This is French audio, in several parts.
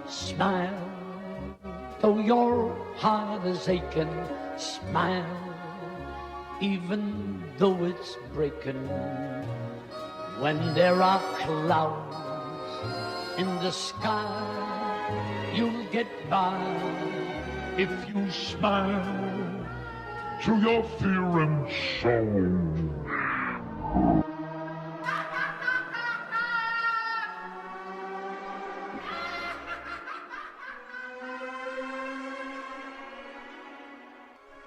Smile, though your heart is aching. Smile, even though it's breaking. When there are clouds in the sky, you'll get by if you smile through your fear and sorrow.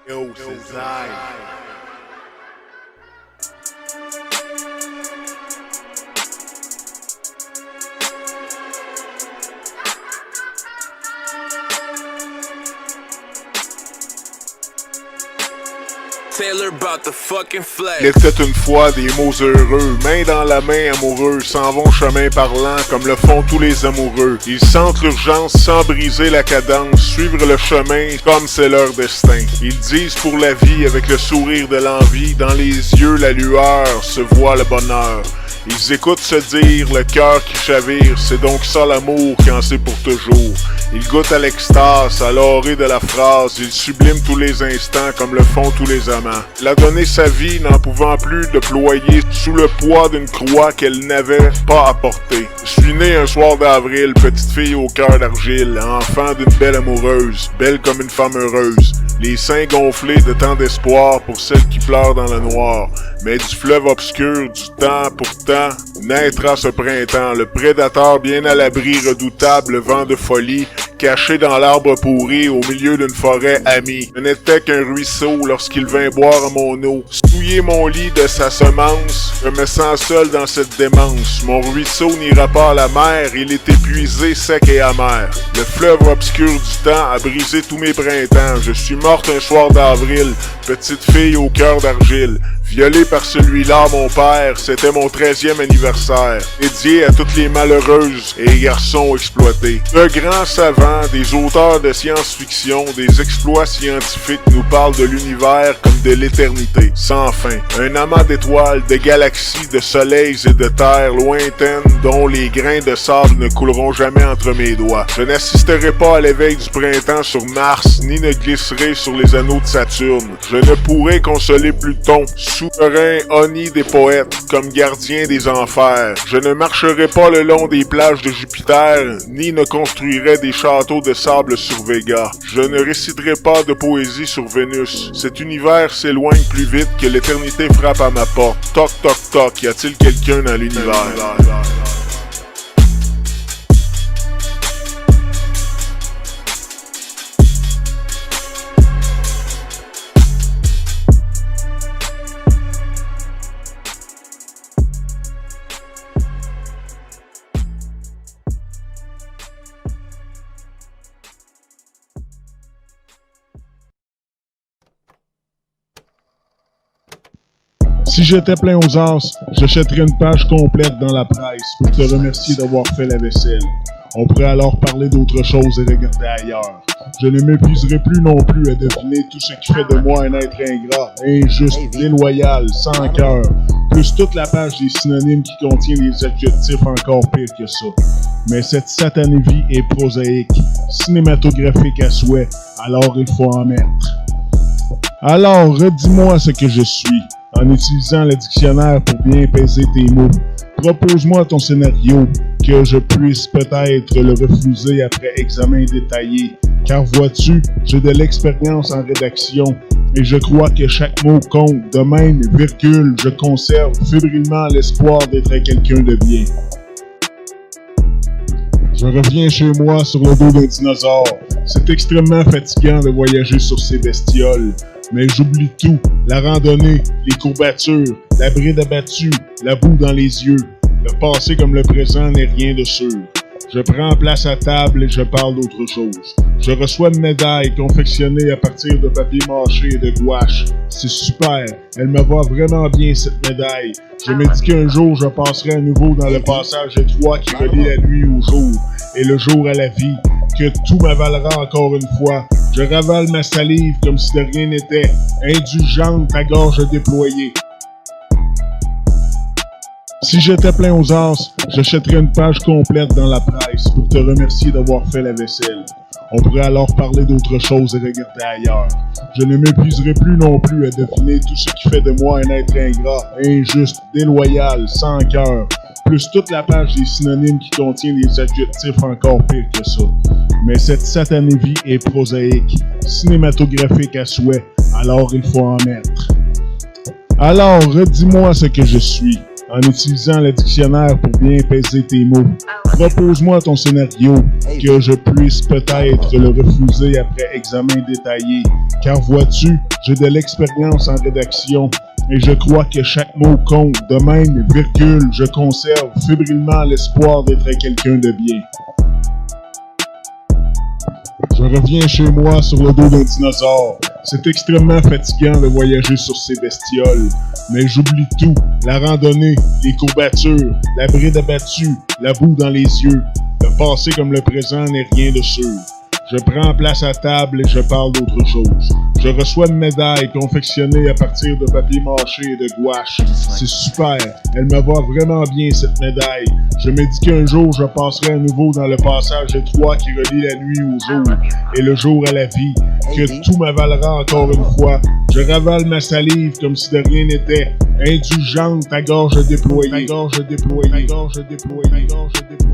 Yo, c'est Zai. Taylor about the fucking flex. Il était une fois des mots heureux, main dans la main amoureux, s'en vont chemin parlant comme le font tous les amoureux. Ils sentent l'urgence sans briser la cadence, suivre le chemin comme c'est leur destin. Ils disent pour la vie avec le sourire de l'envie, dans les yeux la lueur se voit le bonheur. Ils écoutent se dire le cœur qui chavire, c'est donc ça l'amour qui en sait pour toujours. Ils goûtent à l'extase, à l'orée de la phrase, ils subliment tous les instants comme le font tous les amants. Elle a donné sa vie n'en pouvant plus de ployer sous le poids d'une croix qu'elle n'avait pas à porter. Je suis né un soir d'avril, petite fille au cœur d'argile, enfant d'une belle amoureuse, belle comme une femme heureuse. Les seins gonflés de tant d'espoir pour celle qui pleure dans le noir. Mais du fleuve obscur, du temps pourtant, naîtra ce printemps. Le prédateur bien à l'abri, redoutable, le vent de folie, caché dans l'arbre pourri au milieu d'une forêt amie. Je n'étais qu'un ruisseau lorsqu'il vint boire à mon eau. Souiller mon lit de sa semence, je me sens seul dans cette démence. Mon ruisseau n'ira pas à la mer, il est épuisé, sec et amer. Le fleuve obscur du temps a brisé tous mes printemps. Je suis morte un soir d'avril, petite fille au cœur d'argile. Violée par celui-là, mon père, c'était mon 13e anniversaire, dédié à toutes les malheureuses et les garçons exploités. De grands savants, des auteurs de science-fiction, des exploits scientifiques nous parlent de l'univers comme de l'éternité, sans fin. Un amas d'étoiles, de galaxies, de soleils et de terres lointaines dont les grains de sable ne couleront jamais entre mes doigts. Je n'assisterai pas à l'éveil du printemps sur Mars, ni ne glisserai sur les anneaux de Saturne. Je ne pourrai consoler Pluton, souverain Oni des poètes, comme gardien des enfers. Je ne marcherai pas le long des plages de Jupiter, ni ne construirai des châteaux de sable sur Vega. Je ne réciterai pas de poésie sur Vénus. Cet univers s'éloigne plus vite que l'éternité frappe à ma porte. Toc toc toc, y a-t-il quelqu'un dans l'univers? Si j'étais plein aux as, j'achèterais une page complète dans la presse pour te remercier d'avoir fait la vaisselle. On pourrait alors parler d'autre chose et regarder ailleurs. Je ne m'épuiserai plus non plus à deviner tout ce qui fait de moi un être ingrat, injuste, déloyal, sans cœur, plus toute la page des synonymes qui contient des adjectifs encore pires que ça. Mais cette satanée vie est prosaïque, cinématographique à souhait, alors il faut en mettre. Alors, redis-moi ce que je suis, en utilisant le dictionnaire pour bien peser tes mots. Propose-moi ton scénario, que je puisse peut-être le refuser après examen détaillé. Car vois-tu, j'ai de l'expérience en rédaction, et je crois que chaque mot compte. De même, virgule, je conserve fébrilement l'espoir d'être quelqu'un de bien. Je reviens chez moi sur le dos d'un dinosaure. C'est extrêmement fatigant de voyager sur ces bestioles. Mais j'oublie tout, la randonnée, les courbatures, la bride abattue, la boue dans les yeux. Le passé comme le présent n'est rien de sûr. Je prends place à table et je parle d'autre chose. Je reçois une médaille confectionnée à partir de papier mâché et de gouache. C'est super, elle me va vraiment bien cette médaille. Je me dis qu'un jour je passerai à nouveau dans le passage étroit qui relie la nuit au jour et le jour à la vie, que tout m'avalera encore une fois. Je ravale ma salive comme si de rien n'était, indulgente, ta gorge déployée. Si j'étais plein aux as, j'achèterais une page complète dans la presse pour te remercier d'avoir fait la vaisselle. On pourrait alors parler d'autre chose et regarder ailleurs. Je ne m'épuiserai plus non plus à deviner tout ce qui fait de moi un être ingrat, injuste, déloyal, sans cœur, plus toute la page des synonymes qui contient des adjectifs encore pires que ça. Mais cette satanée vie est prosaïque, cinématographique à souhait, alors il faut en mettre. Alors, redis-moi ce que je suis, en utilisant le dictionnaire pour bien peser tes mots. Propose-moi ton scénario, que je puisse peut-être le refuser après examen détaillé. Car vois-tu, j'ai de l'expérience en rédaction, et je crois que chaque mot compte. De même, virgule, je conserve fébrilement l'espoir d'être quelqu'un de bien. Je reviens chez moi sur le dos d'un dinosaure. C'est extrêmement fatigant de voyager sur ces bestioles. Mais j'oublie tout, la randonnée, les courbatures, la bride abattue, la boue dans les yeux. Le passé comme le présent n'est rien de sûr. Je prends place à table et je parle d'autre chose. Je reçois une médaille confectionnée à partir de papier mâché et de gouache. C'est super, elle me va vraiment bien cette médaille. Je me dis qu'un jour je passerai à nouveau dans le passage étroit qui relie la nuit au jour et le jour à la vie, que tout m'avalera encore une fois. Je ravale ma salive comme si de rien n'était, indulgente, ta gorge déployée, ta gorge déployée, ta gorge déployée, ta gorge déployée.